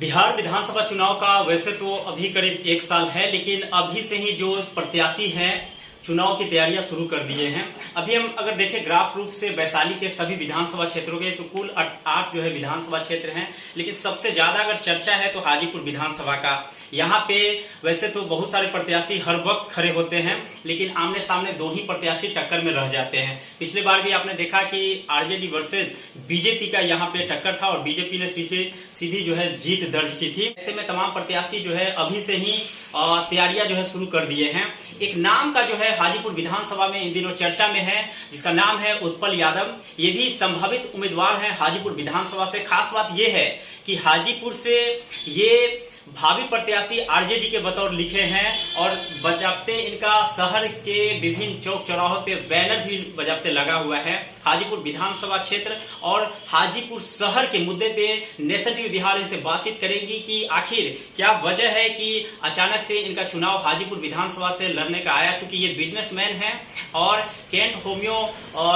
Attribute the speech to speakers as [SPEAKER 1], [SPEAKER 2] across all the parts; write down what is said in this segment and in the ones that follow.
[SPEAKER 1] बिहार विधानसभा चुनाव का वैसे तो अभी करीब 1 साल है, लेकिन अभी से ही जो प्रत्याशी हैं चुनाव की तैयारियां शुरू कर दिए हैं। अभी हम अगर देखें ग्राफ रूप से वैशाली के सभी विधानसभा क्षेत्रों के, तो कुल 8 जो है विधानसभा क्षेत्र हैं, लेकिन सबसे ज्यादा अगर चर्चा है तो हाजीपुर विधानसभा का। यहाँ पे वैसे तो बहुत सारे प्रत्याशी हर वक्त खड़े होते हैं, लेकिन आमने सामने 2 ही प्रत्याशी टक्कर में रह जाते हैं। पिछले बार भी आपने देखा कि आरजेडी वर्सेज बीजेपी का यहाँ पे टक्कर था और बीजेपी ने सीधी जो है जीत दर्ज की थी। ऐसे में तमाम प्रत्याशी जो है अभी से ही तैयारियां जो है शुरू कर दिए हैं। एक नाम का जो है हाजीपुर विधानसभा में इन दिनों चर्चा में है, जिसका नाम है उत्पल यादव। ये भी संभावित उम्मीदवार है हाजीपुर विधानसभा से। खास बात ये है कि हाजीपुर से ये भावी प्रत्याशी आरजेडी के बतौर लिखे हैं और बजाते इनका शहर के विभिन्न चौक चौराहों पे बैनर भी बजाते लगा हुआ है। हाजीपुर विधानसभा क्षेत्र और हाजीपुर शहर के मुद्दे पे नेशन टीवी बिहार इनसे बातचीत करेंगी कि आखिर क्या वजह है कि अचानक से इनका चुनाव हाजीपुर विधानसभा से लड़ने का आया। क्योंकि ये बिजनेसमैन है और कैंट होम्यो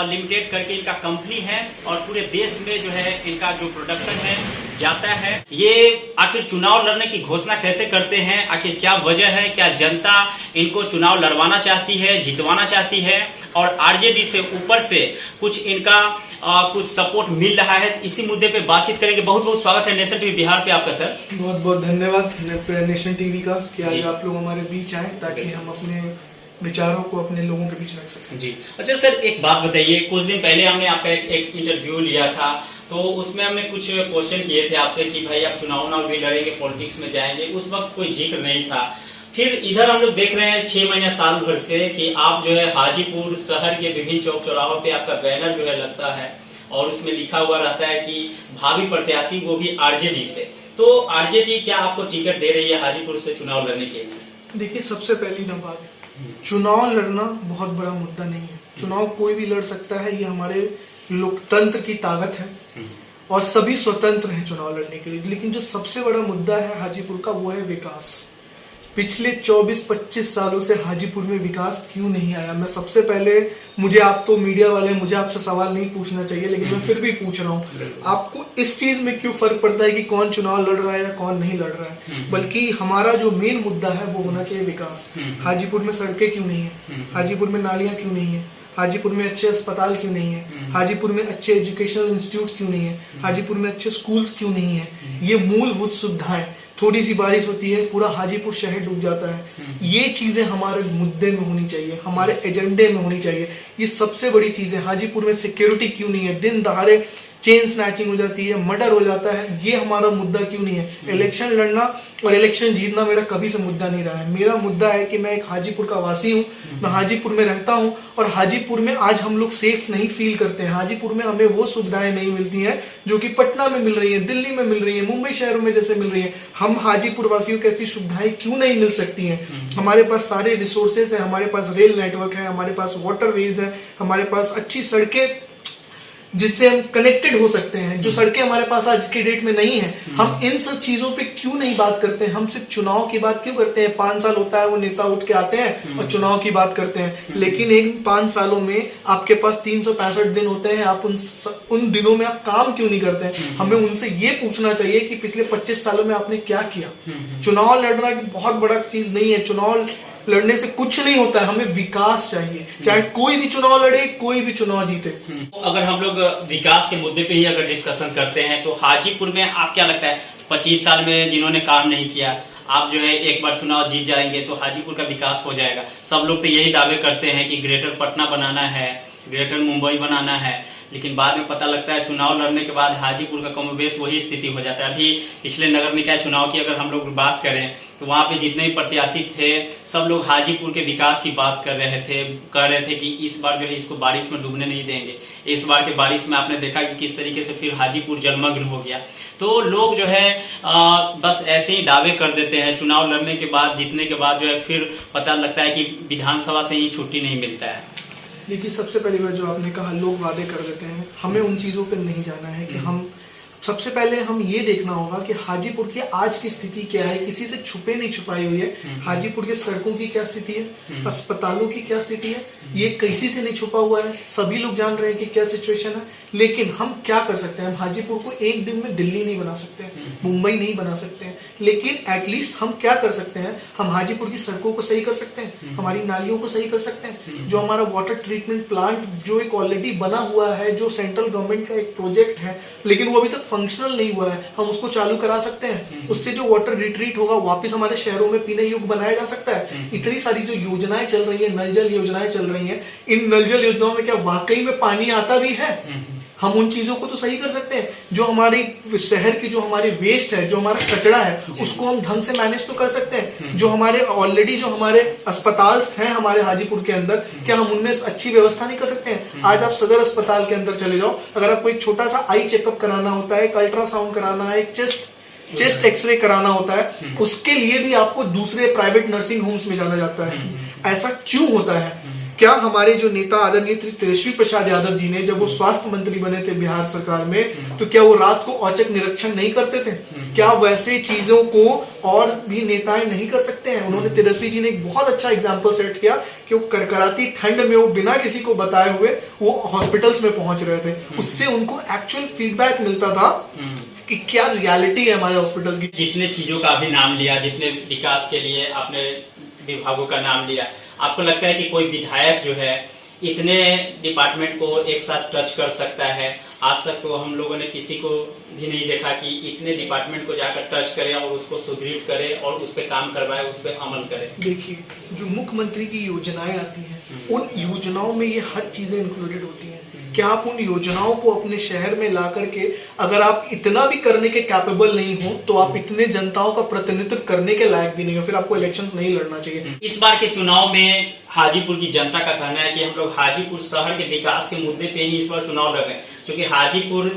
[SPEAKER 1] लिमिटेड करके इनका कंपनी है और पूरे देश में जो है इनका जो प्रोडक्शन है जाता है। ये आखिर चुनाव लड़ने की घोषणा कैसे करते हैं, आखिर क्या वजह है, क्या जनता इनको चुनाव लड़वाना चाहती है, जितवाना चाहती है और आरजेडी से ऊपर से कुछ इनका कुछ सपोर्ट मिल रहा है, इसी मुद्दे पे बातचीत करेंगे। बहुत बहुत स्वागत है नेशन टीवी बिहार पे आपका सर।
[SPEAKER 2] बहुत बहुत धन्यवाद नेशन टीवी का कि आज आप लोग हमारे बीच आए ताकि हम अपने विचारों को अपने लोगों के बीच रख सकें।
[SPEAKER 1] जी अच्छा सर, एक बात बताइए, कुछ दिन पहले हमने आपका एक इंटरव्यू लिया था, तो उसमें हमने कुछ क्वेश्चन किए थे आपसे कि भाई आप चुनाव भी लड़ेंगे, पॉलिटिक्स में जाएंगे। उस वक्त कोई जिक्र नहीं था। फिर इधर हम लोग देख रहे हैं 6 महीने साल भर से कि आप जो है हाजीपुर शहर के विभिन्न चौक चौराहों पे आपका बैनर जो है लगता है और उसमें लिखा हुआ रहता है कि भावी प्रत्याशी वो भी आरजेडी से। तो आरजेडी क्या आपको टिकट दे रही है हाजीपुर से चुनाव लड़ने के लिए?
[SPEAKER 2] देखिए, सबसे पहली ना बात, चुनाव लड़ना बहुत बड़ा मुद्दा नहीं है। चुनाव कोई भी लड़ सकता है, ये हमारे लोकतंत्र की ताकत है और सभी स्वतंत्र हैं चुनाव लड़ने के लिए। लेकिन जो सबसे बड़ा मुद्दा है हाजीपुर का वो है विकास। पिछले 24-25 सालों से हाजीपुर में विकास क्यों नहीं आया? मैं सबसे पहले, मुझे आप तो मीडिया वाले, मुझे आपसे सवाल नहीं पूछना चाहिए, लेकिन मैं फिर भी पूछ रहा हूँ, आपको इस चीज में क्यों फर्क पड़ता है कि कौन चुनाव लड़ रहा है या कौन नहीं लड़ रहा है? बल्कि हमारा जो मेन मुद्दा है वो होना चाहिए विकास। हाजीपुर में सड़कें क्यों नहीं है? हाजीपुर में नालियां क्यों नहीं है? हाजीपुर में अच्छे अस्पताल क्यों नहीं है? हाजीपुर में अच्छे एजुकेशनल इंस्टीट्यूट क्यों नहीं है? हाजीपुर में अच्छे स्कूल्स क्यों नहीं है? ये मूलभूत सुविधाएं, थोड़ी सी बारिश होती है पूरा हाजीपुर शहर डूब जाता है। ये चीजें हमारे मुद्दे में होनी चाहिए, हमारे एजेंडे में होनी चाहिए। ये सबसे बड़ी चीज है। हाजीपुर में सिक्योरिटी क्यों नहीं है? दिन दहाड़े चेन स्नैचिंग हो जाती है, मर्डर हो जाता है, ये हमारा मुद्दा क्यों नहीं है? इलेक्शन लड़ना और इलेक्शन जीतना मेरा कभी से मुद्दा नहीं रहा है। मेरा मुद्दा है कि मैं एक हाजीपुर का वासी हूँ, मैं हाजीपुर में रहता हूँ और हाजीपुर में आज हम लोग सेफ नहीं फील करते हैं। हाजीपुर में हमें वो सुविधाएं नहीं मिलती हैं जो कि पटना में मिल रही है, दिल्ली में मिल रही है, मुंबई शहरों में जैसे मिल रही है। हम हाजीपुर वासियों को ऐसी सुविधाएं क्यों नहीं मिल सकती हैं? हमारे पास सारे रिसोर्सेज है, हमारे पास रेल नेटवर्क है, हमारे पास वाटरवेज है, हमारे पास अच्छी सड़कें जिससे हम कनेक्टेड हो सकते हैं, जो सड़कें हमारे पास आज के डेट में नहीं है। हम इन सब चीजों पे क्यों नहीं बात करते हैं? हम सिर्फ चुनाव की बात क्यों करते हैं? 5 साल होता है, वो नेता उठ के आते हैं और चुनाव की बात करते हैं। लेकिन इन 5 सालों में आपके पास 365 दिन होते हैं, आप उन दिनों में आप काम क्यों नहीं करते हैं? हमें उनसे ये पूछना चाहिए कि पिछले 25 सालों में आपने क्या किया। चुनाव लड़ना की बहुत बड़ा चीज नहीं है। चुनाव लड़ने से कुछ नहीं होता है, हमें विकास चाहिए। चाहे कोई भी चुनाव लड़े, कोई भी चुनाव जीते।
[SPEAKER 1] अगर हम लोग विकास के मुद्दे पे ही अगर डिस्कशन करते हैं तो हाजीपुर में आप क्या लगता है 25 साल में जिन्होंने काम नहीं किया, आप जो है एक बार चुनाव जीत जाएंगे तो हाजीपुर का विकास हो जाएगा? सब लोग तो यही दावे करते हैं कि ग्रेटर पटना बनाना है, ग्रेटर मुंबई बनाना है, लेकिन बाद में पता लगता है चुनाव लड़ने के बाद हाजीपुर का कमोबेश वही स्थिति हो जाता है। अभी पिछले नगर निकाय चुनाव की अगर हम लोग बात करें तो वहां पे जितने भी प्रत्याशी थे सब लोग हाजीपुर के विकास की बात कर रहे थे कि इस बार जो है इसको बारिश में डूबने नहीं देंगे। इस बार के बारिश में आपने देखा कि किस तरीके से फिर हाजीपुर जलमग्न हो गया। तो लोग जो है बस ऐसे ही दावे कर देते हैं, चुनाव लड़ने के बाद, जीतने के बाद जो है फिर पता लगता है कि विधानसभा से ही छुट्टी नहीं मिलता है।
[SPEAKER 2] देखिए, सबसे पहली बात जो आपने कहा, लोग वादे कर देते हैं, हमें उन चीजों पे नहीं जाना है कि हम सबसे पहले हम ये देखना होगा कि हाजीपुर की आज की स्थिति क्या है, किसी से छुपे नहीं छुपाई हुई है। हाजीपुर के सड़कों की क्या स्थिति है, अस्पतालों की क्या स्थिति है, ये किसी से नहीं छुपा हुआ है, सभी लोग जान रहे हैं कि क्या सिचुएशन है। लेकिन हम क्या कर सकते हैं, हम हाजीपुर को एक दिन में दिल्ली नहीं बना सकते हैं, मुंबई नहीं बना सकते हैं, लेकिन एटलीस्ट हम क्या कर सकते हैं, हम हाजीपुर की सड़कों को सही कर सकते हैं, हमारी नालियों को सही कर सकते हैं, जो हमारा वाटर ट्रीटमेंट प्लांट जो एक ऑलरेडी बना हुआ है, जो सेंट्रल गवर्नमेंट का एक प्रोजेक्ट है लेकिन वो अभी तक फंक्शनल नहीं हुआ है, हम उसको चालू करा सकते हैं। उससे जो वाटर रिट्रीट होगा वापस हमारे शहरों में पीने योग्य बनाया जा सकता है। इतनी सारी जो योजनाएं चल रही है, नल जल योजनाएं चल रही हैं, इन नल जल योजनाओं में क्या वाकई में पानी आता भी है? हम उन चीजों को तो सही कर सकते हैं। जो हमारे शहर की जो हमारे वेस्ट है, जो हमारा कचरा है, उसको हम ढंग से मैनेज तो कर सकते हैं। जो हमारे ऑलरेडी जो हमारे अस्पताल हैं हमारे हाजीपुर के अंदर, क्या हम उनमें अच्छी व्यवस्था नहीं कर सकते हैं? आज आप सदर अस्पताल के अंदर चले जाओ, अगर आपको एक छोटा सा आई चेकअप कराना होता है, एक अल्ट्रासाउंड कराना है, एक चेस्ट एक्सरे कराना होता है, उसके लिए भी आपको दूसरे प्राइवेट नर्सिंग होम्स में जाना जाता है। ऐसा क्यों होता है? क्या हमारे जो नेता आदरणीय तेजस्वी प्रसाद यादव जी ने जब वो स्वास्थ्य मंत्री बने थे बिहार सरकार में, तो क्या वो रात को औचक निरीक्षण नहीं करते थे? क्या वैसे चीजों को और भी नेताएं नहीं कर सकते हैं? उन्होंने, तेजस्वी जी ने एक बहुत अच्छा एग्जाम्पल सेट किया कि वो करकराती ठंड में वो बिना किसी को बताए हुए वो हॉस्पिटल्स में पहुंच रहे थे। उससे उनको एक्चुअल फीडबैक मिलता था कि क्या रियलिटी है हमारे हॉस्पिटल्स की।
[SPEAKER 1] जितने चीजों का अभी नाम लिया, जितने विकास के लिए आपने विभागों का नाम लिया, आपको लगता है कि कोई विधायक जो है इतने डिपार्टमेंट को एक साथ टच कर सकता है? आज तक तो हम लोगों ने किसी को भी नहीं देखा कि इतने डिपार्टमेंट को जाकर टच करे और उसको सुदृढ़ करे और उस पर काम करवाए, उस पर अमल करे।
[SPEAKER 2] देखिए, जो मुख्यमंत्री की योजनाएं आती हैं, उन योजनाओं में ये हर चीजें इंक्लूडेड होती हैं। क्या आप उन योजनाओं को अपने शहर में ला करके, अगर आप इतना भी करने के कैपेबल नहीं हो, तो आप इतने जनताओं का प्रतिनिधित्व करने के लायक भी नहीं हो, फिर आपको इलेक्शंस नहीं लड़ना चाहिए।
[SPEAKER 1] इस बार के चुनाव में हाजीपुर की जनता का कहना है कि हम लोग हाजीपुर शहर के विकास के मुद्दे पे ही इस बार चुनाव लड़े, क्योंकि हाजीपुर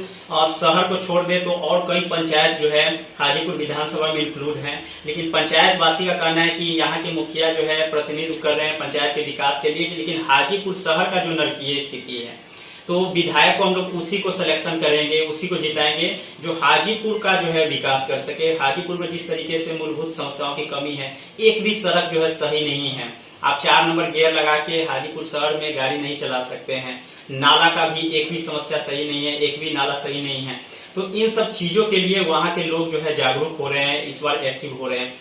[SPEAKER 1] शहर को छोड़ दे तो और कई पंचायत जो है हाजीपुर विधानसभा में इंक्लूड है, लेकिन पंचायत वासी का कहना है कि यहाँ के मुखिया जो है प्रतिनिधित्व कर रहे हैं पंचायत के विकास के लिए, लेकिन हाजीपुर शहर का जो नरकीय स्थिति है, तो विधायक को हम लोग उसी को सिलेक्शन करेंगे, उसी को जिताएंगे जो हाजीपुर का जो है विकास कर सके। हाजीपुर में जिस तरीके से मूलभूत समस्याओं की कमी है, एक भी सड़क जो है सही नहीं है, आप 4 नंबर गियर लगा के हाजीपुर शहर में गाड़ी नहीं चला सकते हैं, नाला का भी एक भी समस्या सही नहीं है, एक भी नाला सही नहीं है। तो इन सब चीजों के लिए वहाँ के लोग जो है जागरूक हो रहे हैं, इस बार एक्टिव हो रहे हैं।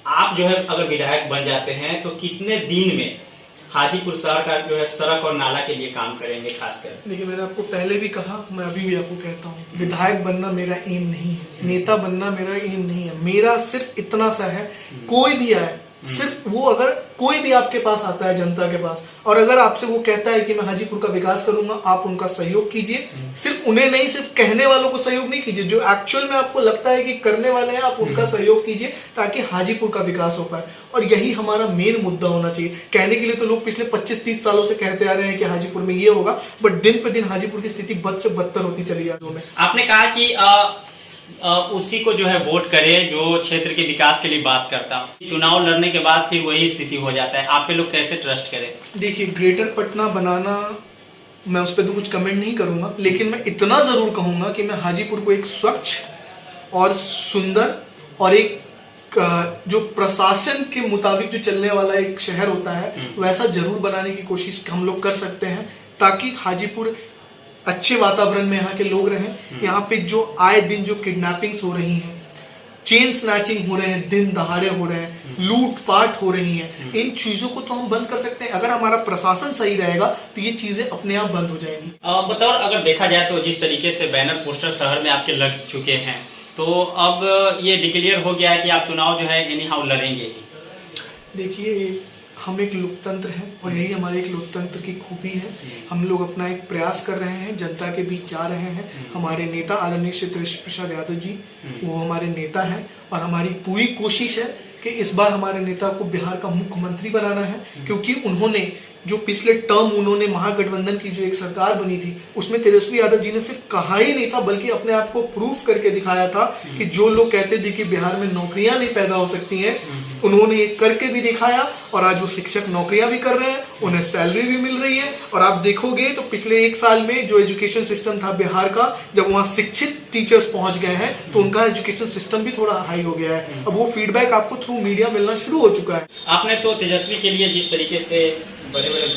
[SPEAKER 1] आप जो है अगर विधायक बन जाते हैं तो कितने दिन में हाजीपुर शहर का जो है सड़क और नाला के लिए काम करेंगे? खासकर देखिए,
[SPEAKER 2] मैंने आपको पहले भी कहा, मैं अभी भी आपको कहता हूँ, विधायक बनना मेरा एम नहीं है, नेता बनना मेरा एम नहीं है। मेरा सिर्फ इतना सा है, कोई भी आए, सिर्फ वो, अगर कोई भी आपके पास आता है जनता के पास, और अगर आपसे वो कहता है कि मैं हाजीपुर का विकास करूंगा, आप उनका सहयोग कीजिए। सिर्फ उन्हें नहीं, सिर्फ कहने वालों को सहयोग नहीं कीजिए, जो एक्चुअल में आपको लगता है कि करने वाले हैं, आप उनका सहयोग कीजिए ताकि हाजीपुर का विकास हो पाए। और यही हमारा मेन मुद्दा होना चाहिए। कहने के लिए तो लोग पिछले 25-30 सालों से कहते आ रहे हैं कि हाजीपुर में ये होगा, बट दिन पे दिन हाजीपुर की स्थिति बद से बदतर होती चली जा रही है।
[SPEAKER 1] आपने कहा कि उसी को जो है वोट करे जो क्षेत्र के विकास के लिए बात करता हूँ, चुनाव लड़ने के बाद फिर वही स्थिति हो जाता है, आप पे लोग कैसे ट्रस्ट करें?
[SPEAKER 2] देखिए, ग्रेटर पटना बनाना, मैं उस पर तो कुछ कमेंट नहीं करूंगा, लेकिन मैं इतना जरूर कहूंगा कि मैं हाजीपुर को एक स्वच्छ और सुंदर और एक जो प्रशासन के मुताबिक जो चलने वाला एक शहर होता है, वैसा जरूर बनाने की कोशिश हम लोग कर सकते हैं, ताकि हाजीपुर अच्छे वातावरण में यहाँ के लोग रहें। यहाँ पे जो आए दिन जो किडनैपिंग्स हो रही हैं, चेन स्नैचिंग हो रहे हैं, दिन दहाड़े हो रहे हैं, लूटपाट हो रही हैं, इन चीजों को तो हम बंद कर सकते हैं। अगर हमारा प्रशासन सही रहेगा तो ये चीजें अपने आप बंद हो जाएंगी।
[SPEAKER 1] बतौर अगर देखा जाए तो जिस तरीके से बैनर पोस्टर शहर में आपके लग चुके हैं, तो अब ये डिक्लेयर हो गया है कि आप चुनाव जो है एनी हाउ लड़ेंगे ही।
[SPEAKER 2] देखिए, हम एक लोकतंत्र हैं और यही हमारे एक लोकतंत्र की खूबी है। हम लोग अपना एक प्रयास कर रहे हैं, जनता के बीच जा रहे हैं। हमारे नेता आदरणीय श्री तेजस्वी प्रसाद यादव जी, वो हमारे नेता हैं और हमारी पूरी कोशिश है कि इस बार हमारे नेता को बिहार का मुख्यमंत्री बनाना है, क्योंकि उन्होंने जो पिछले टर्म उन्होंने महागठबंधन की जो एक सरकार बनी थी उसमें तेजस्वी यादव जी ने सिर्फ कहा ही नहीं था बल्कि अपने आप को प्रूफ करके दिखाया था कि जो लोग कहते थे कि बिहार में नौकरियां नहीं पैदा हो सकती हैं, उन्होंने ये करके भी दिखाया और आज वो शिक्षक नौकरियां भी कर रहे हैं, उन्हें सैलरी भी मिल रही है। और आप देखोगे तो पिछले एक साल में जो एजुकेशन सिस्टम था बिहार का, जब वहाँ शिक्षित टीचर्स पहुंच गए हैं तो उनका एजुकेशन सिस्टम भी थोड़ा हाई हो गया है। अब वो फीडबैक आपको थ्रू मीडिया मिलना शुरू हो चुका है।
[SPEAKER 1] आपने तो तेजस्वी के लिए जिस तरीके से बड़े बड़े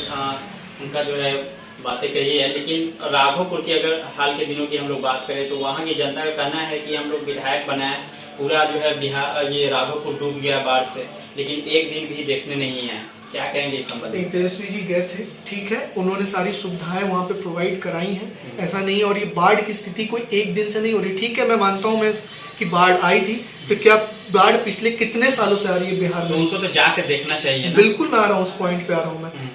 [SPEAKER 1] उनका जो है बातें कही है, लेकिन राघोपुर की अगर हाल के दिनों की हम लोग बात करें तो वहाँ की जनता का कहना है कि हम लोग विधायक बनाए, पूरा जो है बिहार ये राघोपुर डूब गया बाढ़ से, लेकिन एक दिन भी देखने नहीं है। क्या कहेंगे इस संबंध में?
[SPEAKER 2] तेजस्वी जी गए थे, ठीक है, उन्होंने सारी सुविधाएं वहाँ पे प्रोवाइड कराई हैं, ऐसा नहीं। और ये बाढ़ की स्थिति कोई एक दिन से नहीं हो रही, ठीक है, मैं मानता हूँ मैं कि बाढ़ आई थी, तो क्या बाढ़ पिछले कितने सालों से आ रही है बिहार में?
[SPEAKER 1] तो उनको तो जाकर देखना चाहिए ना।
[SPEAKER 2] बिल्कुल मैं आ रहा हूँ, उस पॉइंट पे आ रहा हूँ मैं।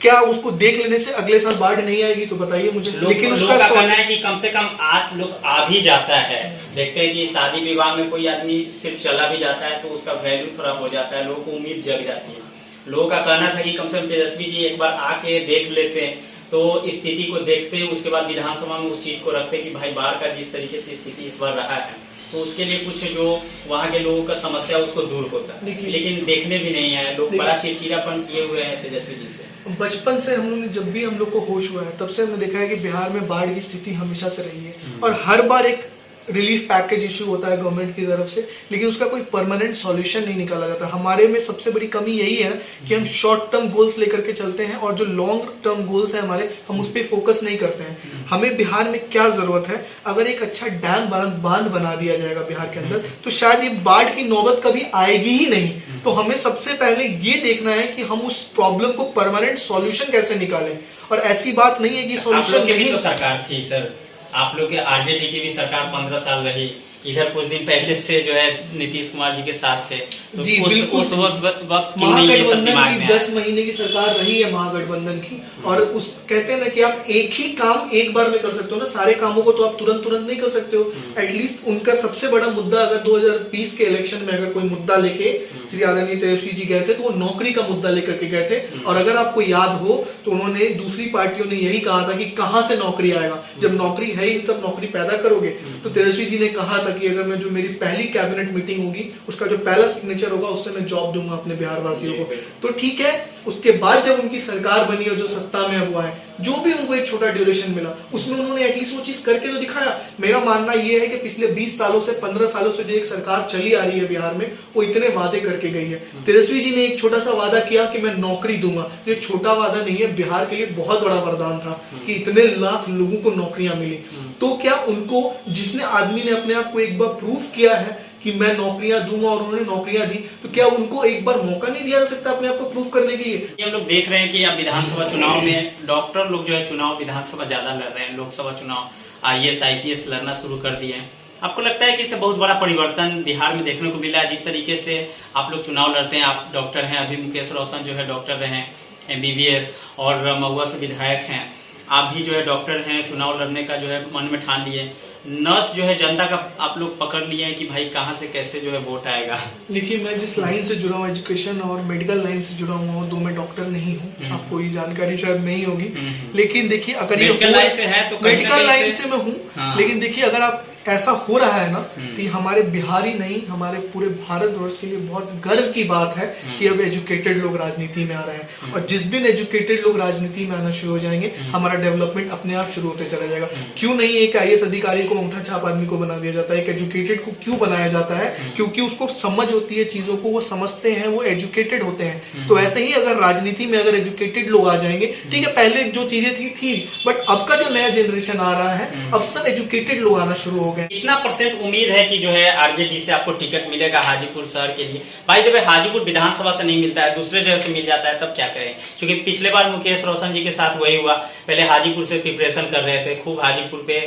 [SPEAKER 2] क्या उसको देख लेने से अगले साल बाढ़ नहीं आएगी? तो बताइए मुझे।
[SPEAKER 1] लेकिन उसका कहना है कि कम से कम 8 लोग आ भी जाता है। देखते हैं कि शादी विवाह में कोई आदमी सिर्फ चला भी जाता है तो उसका वैल्यू थोड़ा हो जाता है, लोगों को उम्मीद जग जाती है। लोगों का कहना था कि कम से कम तेजस्वी जी एक बार आके देख लेते हैं, तो स्थिति को देखते हैं, उसके बाद विधानसभा में उस चीज को रखते कि भाई बाढ़ का जिस तरीके से स्थिति इस बार रहा है तो उसके लिए कुछ जो वहाँ के लोगों का समस्या उसको दूर होता, लेकिन देखने भी नहीं है। लोग बड़ा चिड़चिड़ापन किए हुए हैं तेजस्वी जी से।
[SPEAKER 2] बचपन से हम लोग ने, जब भी हम लोग को होश हुआ है तब से हमने देखा है कि बिहार में बाढ़ की स्थिति हमेशा से रही है और हर बार एक रिलीफ पैकेज इशू होता है गवर्नमेंट की तरफ से, लेकिन उसका कोई परमानेंट सॉल्यूशन नहीं निकाला जाता। हमारे में सबसे बड़ी कमी यही है कि हम शॉर्ट टर्म गोल्स लेकर के चलते हैं और जो लॉन्ग टर्म गोल्स हैं हमारे, हम उस पर फोकस नहीं करते हैं। हमें बिहार में क्या जरूरत है, अगर एक अच्छा डैम बांध बना दिया जाएगा बिहार के अंदर तो शायद ये बाढ़ की नौबत कभी आएगी ही नहीं। तो हमें सबसे पहले ये देखना है कि हम उस प्रॉब्लम को परमानेंट सॉल्यूशन कैसे निकालें। और ऐसी बात नहीं है कि सॉल्यूशन
[SPEAKER 1] नहीं तो सरकार थी सर, आप लोग के आरजेडी की भी सरकार 15 साल रही, इधर कुछ दिन पहले से जो है नीतीश कुमार जी के साथ थे, तो
[SPEAKER 2] जी
[SPEAKER 1] उस वक्त
[SPEAKER 2] महागठबंधन की 10 महीने की सरकार रही है महागठबंधन की। और उस कहते हैं ना कि आप एक ही काम एक बार में कर सकते हो ना, सारे कामों को तो आप तुरंत नहीं कर सकते हो। एटलीस्ट उनका सबसे बड़ा मुद्दा अगर 2020 के इलेक्शन में अगर कोई मुद्दा लेके श्री आदरणीय तेजस्वी जी गए थे तो वो नौकरी का मुद्दा लेकर के गए थे। और अगर आपको याद हो तो उन्होंने दूसरी पार्टियों ने यही कहा था कि कहां से नौकरी आएगा, जब नौकरी है ही नहीं तब नौकरी पैदा करोगे। तो तेजस्वी जी ने कहा था कि अगर मैं जो मेरी पहली कैबिनेट मीटिंग होगी उसका जो पहला सिग्नेचर होगा उससे मैं जॉब दूंगा अपने बिहार वासियों को। तो ठीक है, उसके बाद जब उनकी सरकार बनी और जो सत्ता में हुआ है, जो भी उनको एक छोटा ड्यूरेशन मिला उसमें उन्होंने एटलीस्ट वो चीज करके तो दिखाया। मेरा मानना ये है कि पिछले 20 सालों से 15 सालों से जो एक सरकार चली आ रही है बिहार में, वो इतने वादे करके गई है। तेजस्वी जी ने एक छोटा सा वादा किया कि मैं नौकरी दूंगा, ये छोटा वादा नहीं है, बिहार के लिए बहुत बड़ा वरदान था कि इतने लाख लोगों को नौकरियां मिली। तो क्या उनको, जिसने आदमी ने अपने आप को एक बार प्रूफ किया है कि मैं नौकरियां दूंगा और उन्होंने नौकरियां दी, तो क्या उनको एक बार मौका नहीं दिया जा सकता अपने आप को प्रूफ करने के लिए?
[SPEAKER 1] हम लोग देख रहे हैं कि अब विधानसभा चुनाव में डॉक्टर लोग जो है चुनाव विधानसभा ज्यादा लड़ रहे हैं, लोकसभा चुनाव IAS IPS लड़ना शुरू कर दिए हैं। आपको लगता है कि इससे बहुत बड़ा परिवर्तन बिहार में देखने को मिला है? जिस तरीके से आप लोग चुनाव लड़ते हैं, आप डॉक्टर हैं, अभी मुकेश रोशन जो है डॉक्टर रहे हैं MBBS और महुआ से विधायक हैं, आप भी जो है डॉक्टर हैं, चुनाव लड़ने का जो है मन में ठान लिए, नर्स जो है जनता का आप लोग पकड़ लिए हैं कि भाई कहाँ से कैसे जो है वोट आएगा।
[SPEAKER 2] देखिए, मैं जिस लाइन से जुड़ा हूँ, एजुकेशन और मेडिकल लाइन से जुड़ा हुआ हूँ, दो मैं डॉक्टर नहीं हूँ, आपको ये जानकारी शायद नहीं होगी। लेकिन देखिए, अगर
[SPEAKER 1] मेडिकल लाइन से है तो
[SPEAKER 2] मेडिकल लाइन से मैं हूँ, लेकिन देखिए अगर आप ऐसा हो रहा है ना तो हमारे बिहार ही नहीं, हमारे पूरे भारतवर्ष के लिए बहुत गर्व की बात है कि अब एजुकेटेड लोग राजनीति में आ रहे हैं। और जिस दिन एजुकेटेड लोग राजनीति में आना शुरू हो जाएंगे, हमारा डेवलपमेंट अपने आप शुरू होते चला जाएगा। क्यों नहीं एक IAS अधिकारी को अंगूठा छाप आदमी को बना दिया जाता है, एक एजुकेटेड को क्यों बनाया जाता है? क्योंकि उसको समझ होती है चीजों को, वो समझते हैं, वो एजुकेटेड होते हैं। तो ऐसे ही अगर राजनीति में अगर एजुकेटेड लोग आ जाएंगे, ठीक है, पहले जो चीजें थी बट अब का जो नया जनरेशन आ रहा है, अब सब एजुकेटेड लोग आना शुरू हो गए।
[SPEAKER 1] कितना % उम्मीद है कि जो है आरजेडी से आपको टिकट मिलेगा हाजीपुर शहर के लिए? भाई जब हाजीपुर विधानसभा से नहीं मिलता है, दूसरे जगह से मिल जाता है, तब क्या करें? क्योंकि पिछले बार मुकेश रोशन जी के साथ वही हुआ, पहले हाजीपुर से प्रिपरेशन कर रहे थे, खूब हाजीपुर पे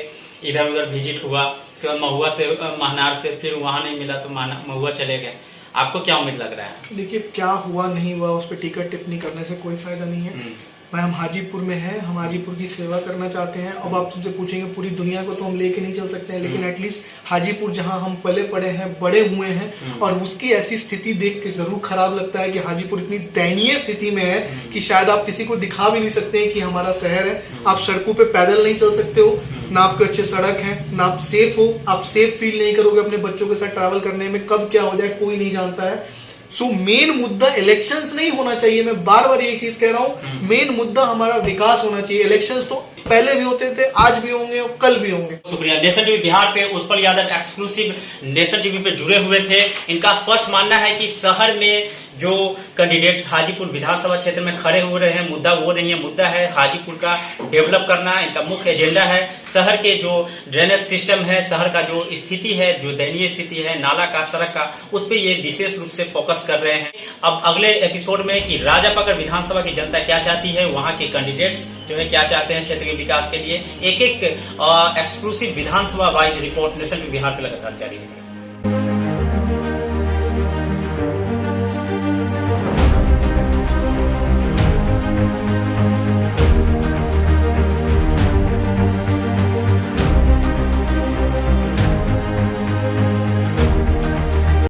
[SPEAKER 1] इधर उधर विजिट हुआ, उसके बाद महुआ से महनार से, फिर वहां नहीं मिला तो महुआ चले गए। आपको क्या उम्मीद लग रहा है?
[SPEAKER 2] देखिए, क्या हुआ नहीं हुआ उस पर टिकट टिप्पणी करने से कोई फायदा नहीं है। भाई हम हाजीपुर में हैं, हम हाजीपुर की सेवा करना चाहते हैं। अब आप तुमसे पूछेंगे पूरी दुनिया को तो हम लेके नहीं चल सकते हैं, लेकिन एटलीस्ट हाजीपुर जहां हम पले पड़े हैं, बड़े हुए हैं, और उसकी ऐसी स्थिति देख के जरूर खराब लगता है कि हाजीपुर इतनी दयनीय स्थिति में है कि शायद आप किसी को दिखा भी नहीं सकते हैं कि हमारा शहर है। आप सड़कों पे पैदल नहीं चल सकते हो, ना आपके अच्छे सड़क है, ना आप सेफ हो, आप सेफ फील नहीं करोगे अपने बच्चों के साथ ट्रैवल करने में। कब क्या हो जाए कोई नहीं जानता है। सो मेन मुद्दा इलेक्शंस नहीं होना चाहिए, मैं बार बार यही चीज कह रहा हूं। मेन मुद्दा हमारा विकास होना चाहिए। इलेक्शंस तो पहले भी होते थे, आज भी होंगे और कल भी होंगे।
[SPEAKER 1] शुक्रिया। नेशन टीवी बिहार पे Utpal Yadav exclusive nation TV पे जुड़े हुए थे। इनका स्पष्ट मानना है कि शहर में जो कैंडिडेट हाजीपुर विधानसभा क्षेत्र में खड़े हो रहे हैं, मुद्दा वो नहीं है, मुद्दा है हाजीपुर का डेवलप करना। इनका मुख्य एजेंडा है शहर के जो ड्रेनेज सिस्टम है, शहर का जो स्थिति है, जो दयनीय स्थिति है नाला का, सड़क का, उस पर ये विशेष रूप से फोकस कर रहे हैं। अब अगले एपिसोड में कि राजापकर विधानसभा की जनता क्या चाहती है, वहाँ के कैंडिडेट्स जो है क्या चाहते हैं क्षेत्र के विकास के लिए, एक एक एक्सक्लूसिव विधानसभा wise report nation TV Bihar पे लगातार जारी है।